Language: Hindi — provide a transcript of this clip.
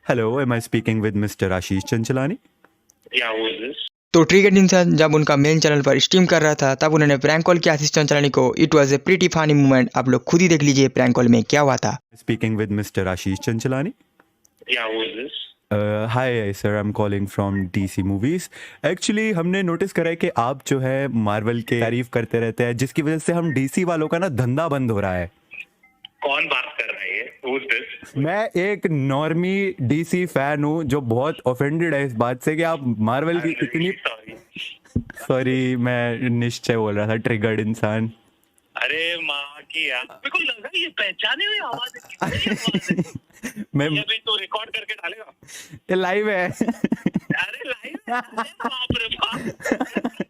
Hello, am I speaking with Mr. Ashish Chanchlani? Yeah, who is this? तो ट्रिगर्ड इंसान जब उनका मेन चैनल पर स्ट्रीम कर रहा था तब उन्होंने प्रैंक कॉल किया आशीष चंचलानी को। It was a pretty funny moment. आप लोग खुद ही देख लीजिए प्रैंक कॉल में क्या हुआ था। Speaking with Mr. Ashish Chanchlani? Yeah, who is this? Hi sir, I'm calling from DC Movies. Actually हमने नोटिस करा है कि आप जो है मार्वल के तारीफ करते रहते हैं, जिसकी वजह से हम डीसी वालों का ना धंधा बंद हो रहा है। कौन बात कर रहा है ये? Who is this? मैं एक नॉर्मी डीसी फैन हूँ जो बहुत ऑफेंडेड है इस बात से कि आप मार्वल की इतनी सॉरी। सॉरी मैं निश्चय बोल रहा था, ट्रिगर्ड इंसान। अरे माँ की यार, मेरे को लगा ये पहचाने हुई आवाज है, किसकी आवाज है? मैं ये भी तो रिकॉर्ड करके डालेगा। ये लाइव है। अरे लाइव है? अरे बाप रे बाप।